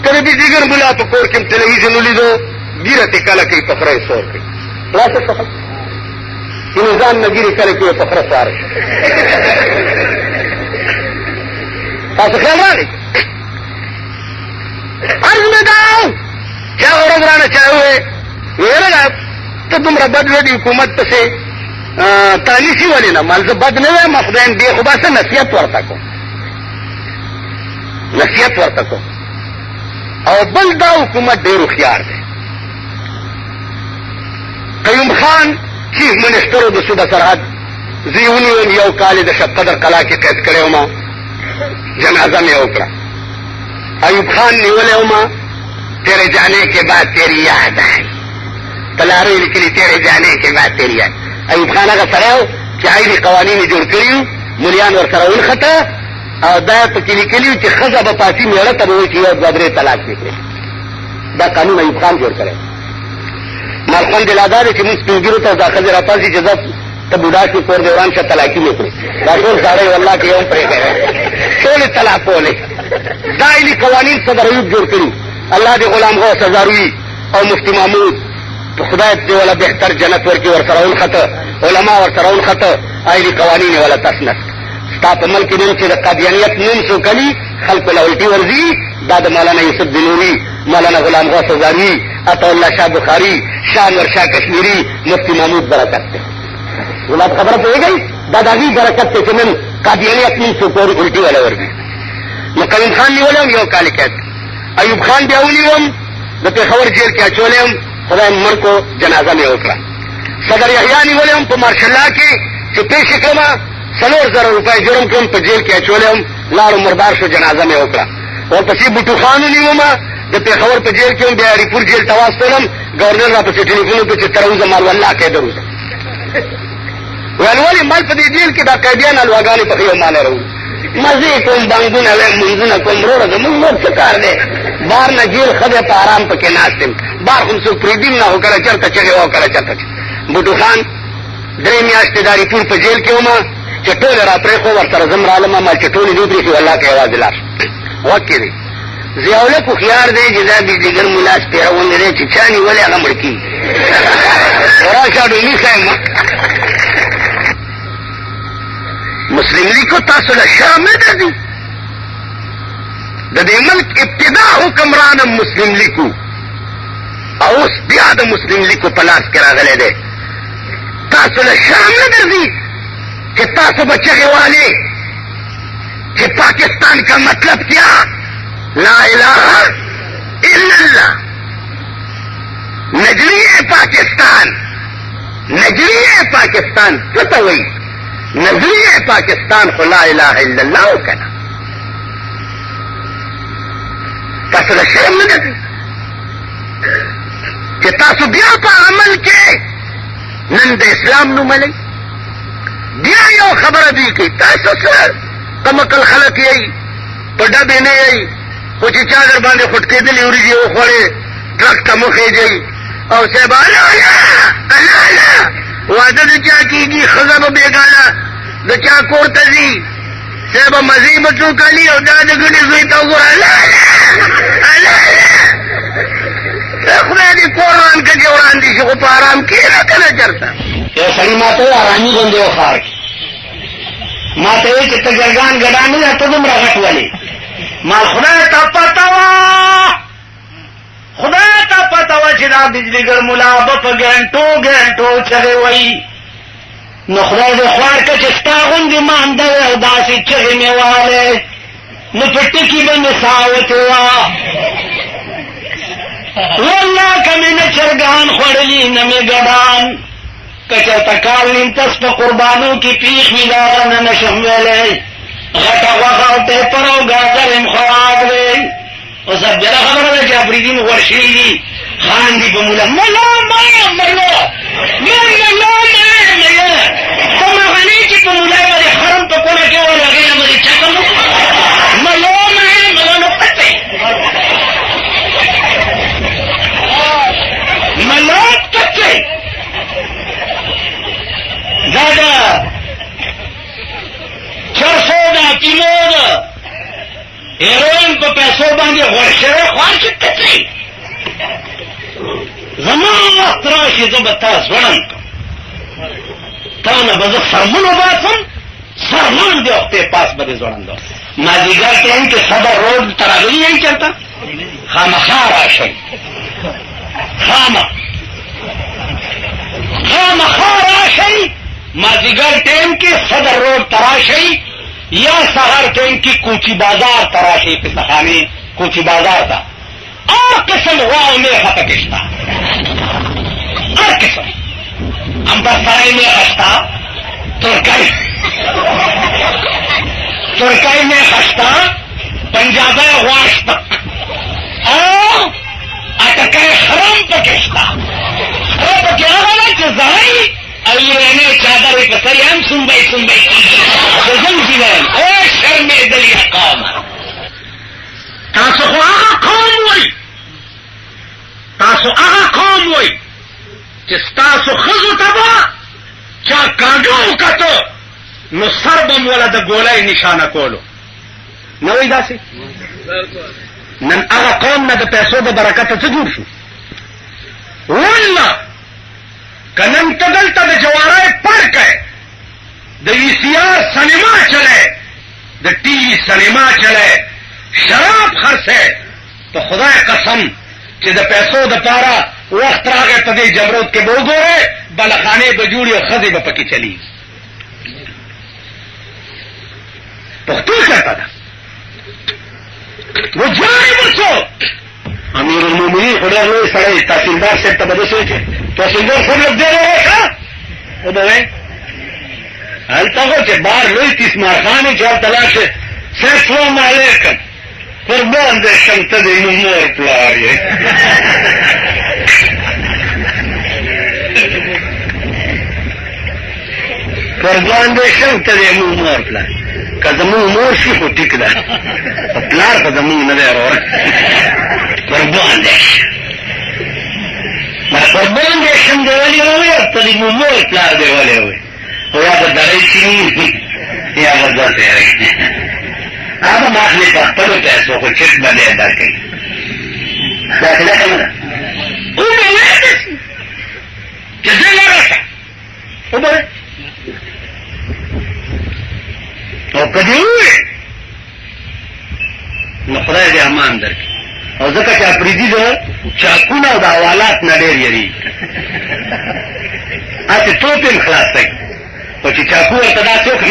که د بجلیګر ملا په کور کې هم ټلویزیون ولیدو ګیره تې کله کوي په خره سور کوي خلاصه څه چې نظام نه ګیرې کله کوي په خره سواره شي تاسو خیال راغی عرض مې داو چې هغه ورځ رانه چا ووې ویلګه ته دومره بد وډي حکومت پسې تانیسي ولې نه مال زه بد نه وایم خدایم دې خو به څه نصیحت ورته کوم او بل دا حکومت ډېر هوښیار دی قیوم خان چیف منسټر د صوبه سرحد زه یې ونیوم یو کال یې د شب قدر قلعه کې قید کړی وم جنازه میں اوکڑا ایوب خان نیولے ہوما تیرے جانے کے بعد تیری یاد آئی تلارے لکلی تیرے جانے کے بعد تیری یاد ایوب خان اگر سراؤ چاہیے قوانین جوڑ کریو ملیان ور سراؤن خطا اور دا پکی لکلیو چی خزا بپاسی میڑا تب ہوئی چی یاد بدرے طلاق نکلے دا قانون ایوب خان جوڑ کرے مالخان دلادا دے چی منس پنگیرو تا دا خزر اپاسی جزا تب بوډا شو کور دوران شه طلاقي وکړي دا ټول ساړی والله کې یو پرې کړی ټول طلاق ولې دا علي قوانین صدر ایوب جوړ کړي الله دې غلام غوث هزاروي او مفتی محمود خدای دې ولا بهتر جنت ورکړي ورسره ونخته علما ورسره ونخته علي قوانین ولا تسنس ستا په ملک کې چې د قادیانیت نوم سو کلی خلق له الټي ورځي دا د مولانا یوسف بنوري مولانا غلام غوث هزاروي عطا الله شاه بخاري شاه انور شاه کشمیری مفتی محمود برکت غلط خبر پہ گئی داداگی برکت سے چمن قادیانی اپنی سپور الٹی والا ورگی نو کریم خان نیولم یو کال قید ایوب خان بیا ونیوم د پېښور جیل کې اچولم خدای من کو جنازه مې وکړه صدر یحیی نیولم په مارشلا کې چې پیش کړم 4,000 روپۍ جرم کوم په جیل کې اچولم لاړو مردار شو جنازه مې وکړه ورپسې بوټو خان ونیوم د پېښور په جیل کې هم بیا ریپور جیل ته واستولم ګورنر راپسې ټلیفون وکړ چې تر اوسه مال والله قید وروځه ویل ولې مال په دې جیل کې دا قیدیان الواګانې په یو مال راوړي مزې کوم بانګونه وایم منځونه کوم وروره زمونږ نور څه کار دی بار نه جیل ښه په آرام پکې ناست یم بار خو څوک پرېږدي نه خو کله چېرته چغې او کله چېرته بوټو خان 3 میاشتې دا ریپور په جیل کې ومه چې ټولې را پرېښو ورسره زم رالم ما چې ټولې دې پرېښي والله که یوازې لاړ غوږ کې دی ضیاءالله هوښیار دی چې دا بجلیګر ملا سپېره غوندې دی چې چا نیولې هغه مړ کېږي راشه ډومي ښیم مسلم لیگ کو تاسو له شرم نه درځي د دې ملک ابتدا حکمرانم مسلم لیگ او اوس بیا د مسلم لیگ په لاس کې راغلی دی تاسو له شرم نه درځي کہ تاسو بچے والے کہ پاکستان کا مطلب کیا لا الہ الا اللہ نجریہ پاکستان نجریہ پاکستان پتہ ہوئی نظریہ پاکستان کو لا الہ الا اللہ کہنا تاسو له شرم نه درځي کہ تاسو بیا په عمل کې نن د اسلام نوم لري بیا یو خبره دی کې تاسو سره کمکل خلک یې په ډبې نه یې خو چې چا در باندې خټ کېدلې وریجې وخوړې ټرک ته مخې دی او صاحب الله واده د چا کېږي ښځه به بېګانه د چا کور ته ځي صاحب مزې به څوک علي او دا د ګډې زوی ته وګوره خدای دې کور رانکږې وړاندې شي خو په ارام کښېنه که نه چېرته یو سړي ما ته ارامي غوندې و ښار کې ما ته وایي چې ته ګرګان ګډا نه ده ته دومره غټ ولې ما خدای ته پته وه خدای ته پته وه چې دا بجلیګر ملا به په ګنټو چغې وایي نو خدای دې خوار که چې ستا غوندې مانده وې او داسې چغې مې وهلې نو په ټکي به مې ساه وتې وه والله که مې نه چرګان خوړلي نه مې ګډان که چېرته کال نیم تس په قربانو کې پیښ وي د هغه نه نشم ویلی غټه غوښه او ټیپر او ګازر یم خوراک دی اوس افجله خبره ده چې افریدین غوړ شوي دي خاندي په موله ملا ما ملا ته مغنې چې په مولا به د حرم په کونه کې ول هغې نه به دې چکم ملا نو پتې ملا پتې دا دا چرسو دا پیمو دا هیروین په پیسو باندې غوړ شوی خوار چې تکلی زما وخت راشي زه به تا زوړند کړم تا نه به زه سرمن وباسم سرمن دې وختې پاس به دې زوړند مازدیګر ټایم کې صدر روډ ته راغلي یې چېرته خامخا راشئ خامخا راشئ مازدیګر ټایم کې صدر روډ ته راشئ یا سهار ټایم کې کوچی بازار ته راشئ پسخانې کوچی بازار ته هر قسم غوا او میخه پکې شته هر قسم امبرسرۍ میخه شته ترکۍ میخه شته پنجابۍ غوا شته او اټکۍ خرم پکې شته خره پکې هغه ده چې ځای او ایرانۍ چادرې په سر هم سنبۍ د زنځي ویل او شرمېدلې قومه تاسو خو هغه قوم وئ چې ستاسو ښځو ته به چا کاږه وکته نو سر به م وله د ګولۍ نشانه کولو نه وایي داسې نن هغه قوم نه د پیسو د برکته څه جوړ شو والله که نن ته دلته د جوارۍ پړکی د ویسیار سینما چلی د ټي وي سینما چلی شراب خرڅی په خدای قسم چې د پیسو دپاره وخت راغی په دې جمرود کې به وګورئ بلخانې به جوړي او ښځې به پکې چلیږي پختو چرته ده وجاري وڅو امیر المؤمنین خدای لوی سړی تحصیلدار صاحب ته به داسې وایي چې تحصیلدار صاحب لږ ډېر ووایه وبه وایي هلته خو چې بار لوی تیسمار خان یې چې هلته لاړ شي صاحب سلام علیکم قربان دې شم ته د مور پلار یې قربان دې شم ته د مور پلار که زمون مور شي خو ټیک ده پلار خو زمون نه دی ورور قربان دې ما قربان دې شم دې ولې وایي ته د مور پلار دې ولې وایي او یا به دړی چینی یا به داسې هغه ماخلي په خپلو پیسو خو چک به دی ادا کوي داخله کومه ده وبه وایي چې زه لاړه شه وبه او که دې ووایي نو خدای دې امان درکړي او ځکه چې اپریدي د چاکونه او د حوالات نه ډېر یېرېږي هسې توپ یې خلاصوي خو چې چاکو ورته داسې وکړي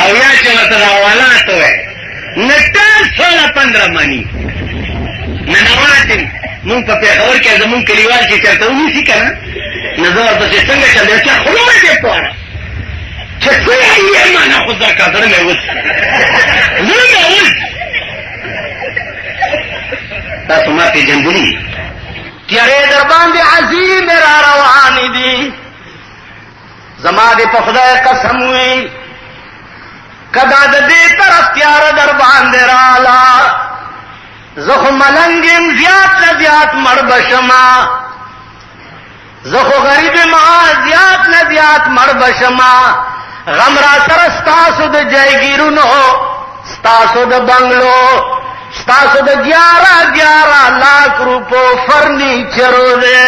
او یا چې ورته د حوالات ووایي نه ټول 16-15 مني ننواتې مونږ په پېښور کې زمونږ کلیوال چې چېرته ونیسي که نه نو زه ورپسې څنګه چل دی چا خوله مې دې پوهه چې څه یې ما نه خو درکه زړه مې اوس زړه مې اوس تاسو ما پېژندلي تیارې در باندې عظیم را روانې دي زما دې په خدای قسم وي کدا د دې طرف تیاره در باندې راله زه خو ملنګ یم زیات نه زیات مړ بشما زه خو غریب ما زیات نه زیات مړ بشما غم را سره ستاسو د جایګیرونو ستاسو د بنگلو ستاسو د 11 لاکھ روپو فرنیچرو دے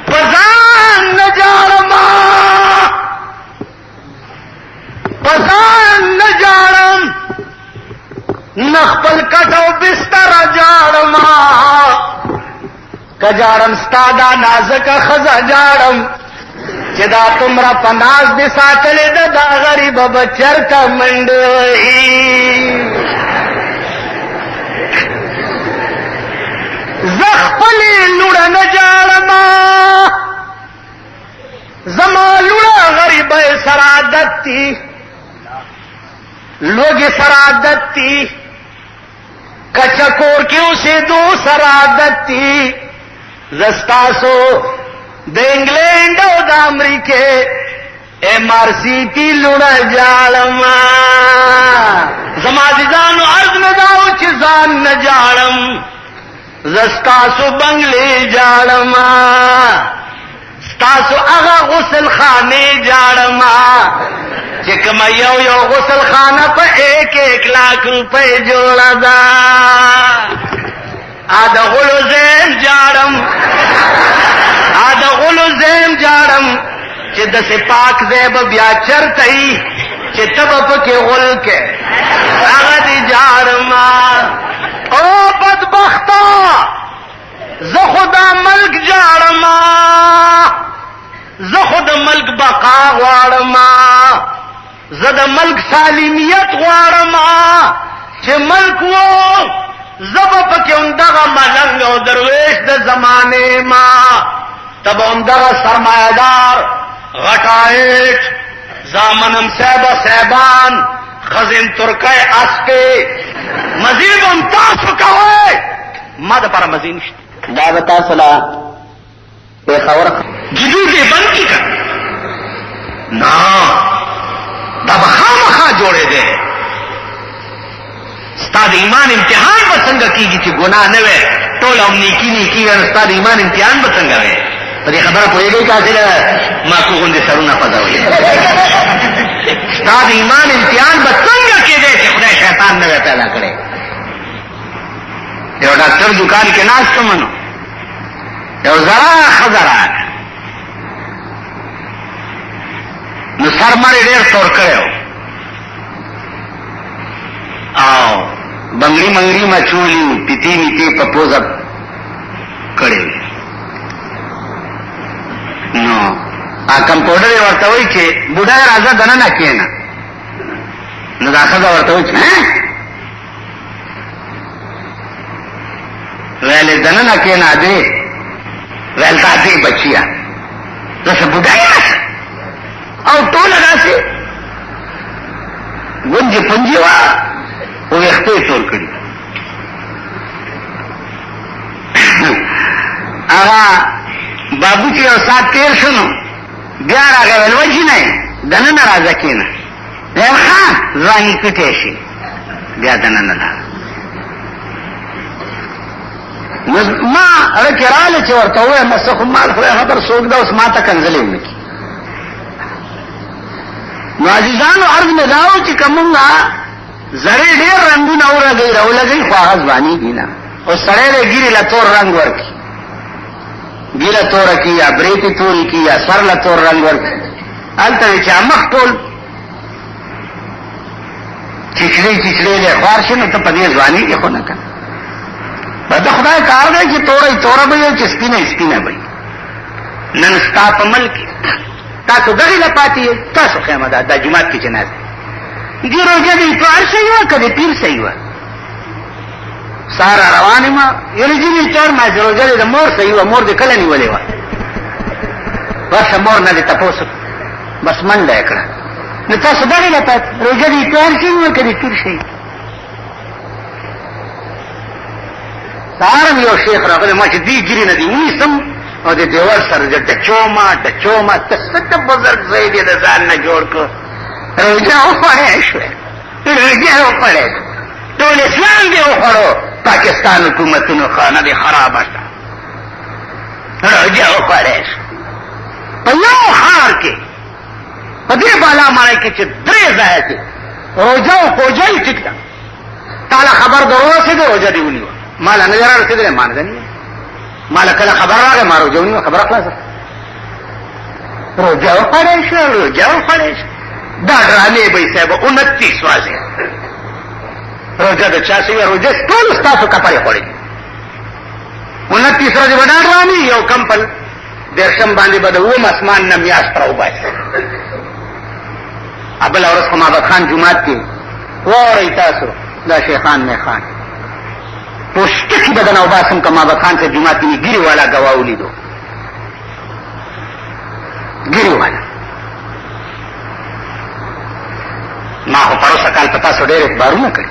پزان نجارما پزان نجارم نخپل کټو بستر جاړما کجارم ستادا نازک خزا جاړم چې دا تمرا پناز دې ساتلې دا غریب بچر کا منډوي زخپلې لوړه نه جاړما زما لوړه غریب سرادت تي لوګي سرادت تي کچکور کې اوسې دو سرادت تي زستاسو د انګلند او د امریکې MRCP لوړه جاړما زما ځانو عرض نه داو چې ځان نه جاړم زستاسو بنگلې جاړما ستاسو هغه غسل خانه جاړما چې کوم یو غسل خانه په 1 لاکھ روپے جوړه ده دا غلو زیم جاړم دا غلو زیم جاړم چې د سپاک زیب بیا چرتای چې تب پکې غل کې هغه دې جاړما او بدبختا زه خدا ملک جاړما زه خود ملک بقا غواړما زه د ملک سالمیت غواړما چې ملک وو زب پکې اندغه ملنګ او درویش د زمانه ما تب اندغه سرمایدار غټایټ زامنم صاحبان خزین ترکای اسکے مزید هم تاسو کوئ ما د پر مزید نشته دا به تاسو لا پېښور جدو دې بند کی کړ نه دا به خامخا جوړې دی ستا د ایمان امتحان به څنګه کېږي چې ګناه نه وي ټول او نیکي نیکي وي ستا د ایمان امتحان به څنګه وي په دې خبره پوهېږئ کاسې ماکو غوندې سرونه پځوي ستا د ایمان امتحان به څنګه کېدی چې خدای شیطان نه وی پیدا کړی یو ډاکټر دکان کې ناست وم نو یو زړه ښځه راغله نو سر مړې ډېر تور کړی و او بنگړي منګړي مچولي پیتي میتي په پوزه کړی کمپاوډر ورته وایي چې بوډای راځه دننه کېنه، نو دا ښځه ورته وایي چې ویلې دننه کېنه دې ویل تا دې بچیا داسې بوډای راسه او ټوله داسې ګونجې پنجې وه او ویښته یې تور کړي. هغه بابو چې یو ساعت تېر شو نو بیا راغی ویل وجي نه دننه راځه کېنه ویل ښه ځوان یې پټی شي بیا دننه لاړه. ما رکې راله چې ورته ووایم څه خو مال خدای خبر څوک ده اوس ما ته کنځلې ونه کړي. نو عزیزانو عرض مې دا و چې که مونږ زړې ډېر رنګونه ورغوي راولګوي خو هغه ځوانېږي نه. اوس سړی دی ګیرې له تور رنګ ورکړي، ګیره توره کی یا بریتې تورې کی یا سر له تور رنګ ورکړي، هلته دی چې مخ ټول چیچړې چیچړې دی خوار شي نو ته په دې ځوانېږي خو نه که د خدای کار دی چې توره توره به وي چې سپینه سپینه به وي. نن ستا په ملک تاسو دغې له پاتې یې تاسو خیمه ده دا جومات کې چې ناست دې روژه د اتوار صحیح وه که د پیر صحیح وه. سارا روانې ما یعنې ځینې چار ما چې روژه د مور صحیح وه، مور دې کله نیولې وه ورشه مور نه دې تپوس بس منډه یې کړه. نو تاسو دغې له پاتې روژه د اتوار صحیح وه که د پیر صحیح. سهار یو شیخ راغلی ما چې دې ګیرې نه دې ونیسم او د دیوال سره د ډچومه ته څه ته بزرګ ځای دې د ځان نه جوړ کړو. روژه وخوړی شوې، روژه وخوړی ټول اسلام دې وخوړو، پاکستان حکومتونو خانه دې خرابه شوه، روژه وخوړی شو. په یو ښار کې په دې بالا مړی کې چې 3 ځایه کې روژه او پوجه یې ټیک ده. تاله خبر در ورسېدې روژه دې ونیوه، ما له نه دې را رسېدلی ما نه ده نیوه، ما له کله خبر راغی ما روژه ونیوه خبره خلاصه. روژه وخوړی شو، روژه وخوړی شو. دا ډرامې به یې صاحب 29 واځي روژه د چا شوي روژه ټول ستاسو کپړې خوړې 29 ورځې به دا ډرامې یو کمپل 10 باندې به د 9 اسمان نه میاشت راوباسي. بله ورځ خو محمد خان جومات کې واورئ تاسو دا شیخان میخان پوشتکي به دنه وباسم که محمد خان صاحب جومات کې ګیرې والا ګواه ولیدو، ګیرې والا. ما خو پروسه کال په تاسو ډېر اخبارونه کړي،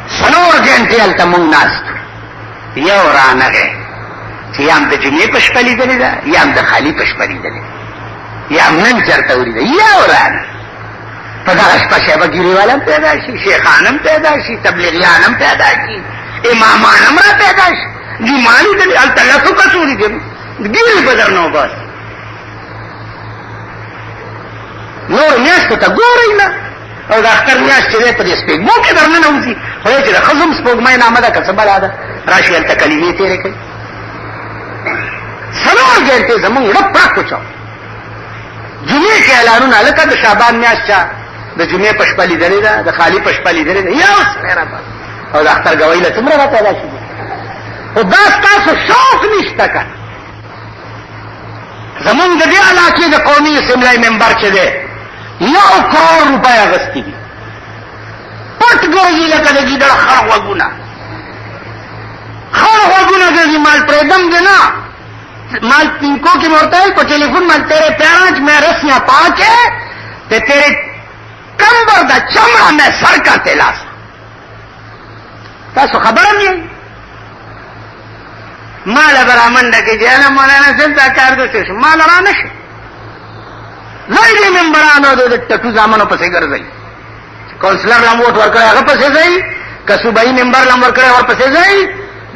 4 ګنټې هلته مونږ ناست یو رانغی چې یا هم د جمعې په شپه لیدلې ده یا هم د خالي په شپه لیدلې یا هم نن چېرته ولیده یو رانه. په دغه شپه شیبه ګیرې والا هم پیدا شي، شیخان هم پیدا شي، تبلیغیان هم پیدا شي، امامان هم را پیدا شي. دې ما لیدلې هلته لسو کسو لیدلې ګیرې به در نه وباسي. نور میاشتو ته ګورئ نه او د اختر میاشت چې دی په دې سپېږمو کې در نه نوځي. خدای چې د ښځو هم سپوږمۍ نامه ده که څه بله ده راشي هلته کلمې تېرې کوي. 4 ګنټې زمونږ ړپ پړک وچاو. جمعې کې اعلانونه هلکه د شعبان میاشت چا د جمعې په شپه لیدلې ده د خالي په شپه لیدلې ده یو سړی راپاس او د اختر ګوۍ له څومره را پیدا شي. خو دا ستاسو شوق نشته که زمونږ د دې علاقې د قومي اسمبلی ممبر چې دی 1 کروڑ روپۍ اغستې دي، پټ ګرځي لکه د ګیدړ خړ غوږونه ګرځي. مال پرېږدم دې نه مال تینکو کی مرتا ہے کو ٹیلیفون مال تیرے پیرانچ میں رسیاں پانچے تے تیرے کمبر دا چمڑا میں سر کا تیلاس تاسو خبر نہیں مال برامنڈ کی جانا مولانا سنتا کار دو سے مال رانش زیدی ممبرانو دو ٹکو زامنو پسے گر زئی کونسلر لم ووٹ ورکڑے اگر پسے زئی کسوبائی ممبر لم ورکڑے اور پسے زئی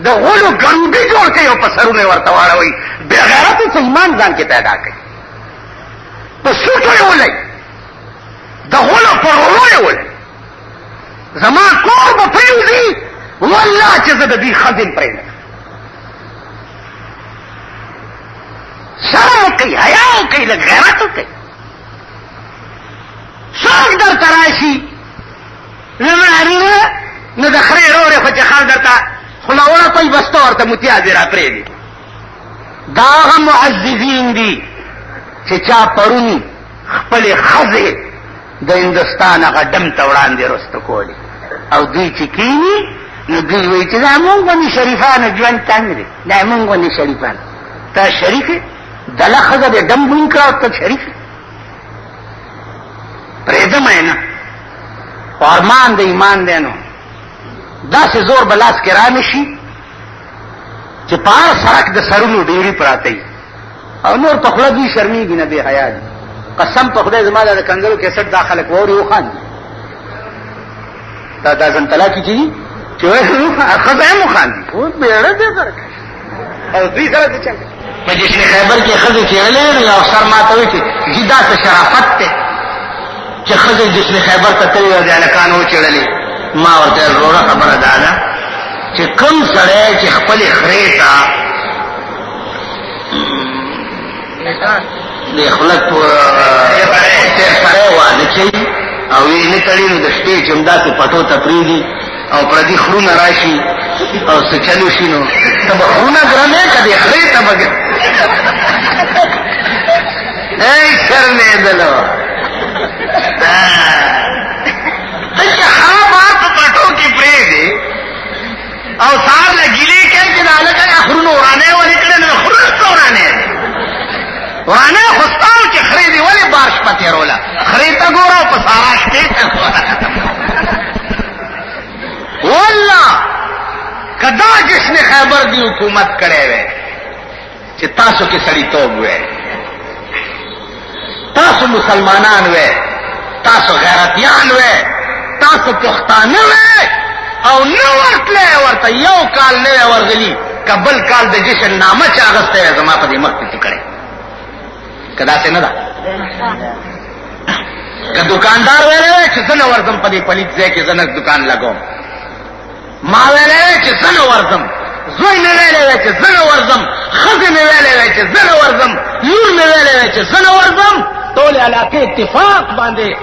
د غولو ګنډي جوړ کړي او په سرونه ورته واړوي بې غیرته څه ایمان ځان کې پیدا کړي په سوټو یې ولئ د غولو په رولو یې ولئ زما کور به پرېوځي والله چې زه د دې ښځې پرېږدم شرم وکړئ حیا وکړئ لږ غیرت وکړئ څوک درته راشي نو د خرې رورې خو چې خر درته خلاوړه کوئی بسته ورته متیازې را پرېږدي دا هغه معززین دي چې چا پرونی خپل خزه د هندستان هغه ډم ته وړاندې رسته کولی او دوی چې کینی نو دوی وایي چې دا مونږ باندې شریفانو ژوند تنګ دی، دا مونږ باندې شریفان. تا شریف دله ښځه د ډم بوی کړه او ته شریف پرېږدم یې نه. ارمان د ایمان دی نو داسې زور به لاس کې را نه شي چې په هر سړک د سرونو ډېرې پراته وي او نور په خوله دوی شرمېږي نه بې حیا دي. قسم په خدای زما د کنګلو کیسټ دا خلک واوري وخاندي دا ځنتلا کې چې چې ښځه هم وخاندي بیړه دې سره او دوی سره څه چل په جشن خیبر کې ښځې څېړلې نو یو افسر ما ته وایي چې جي دا څه شرافت دی چې ښځې جشن خیبر ته تللې او د هلکانو وچېړلې. ما ورته وروره خبره دا ده چې کوم سړی چې خپلې خرې ته د خلک سره واده کوي او یې نه تړي نو د شپې چې همداسې پټو ته پرېږدي او پردي خرونه را شي او څه چلو شي نو ته به خرونه ګرمې که دې خرې ته به ای شرمېدلو چې هغه بار په پټو کې پرېږدي او سهار له ګیلې کوي چې د هلکه خرونه ورانې ولې کړې نو خرونه څه ورانې دي ورانه خوستاو چې خرې دی ولې بار شپه تېروله خرې ته ګوره او په سارا شپې ته ګوره والله که دا جشن خیبر دی حکومت کړی وی چې تاسو کې سړیتوب وی تاسو مسلمانان وی تاسو غیرتیان وی تاسو پښتانه وی او نه ورتلی ورته یو کال نه وی ورغلي که بل کال د جشن نامه چې اغستی وی زما په دې مخ کې کړی که داسې نه ده که دکاندار ویلی وی چې زه نه ورځم په دې پلیت ځای کې زه نه دکان لګوم ما ویلی وی چې زه نه ورځم زوی مې ویلی وی چې زه نه ورځم ښځې مې ویلی وی چې زه نه ورځم لور مې ویلی وی چې زه نه ورځم ټولې علاقې اتفاق باندې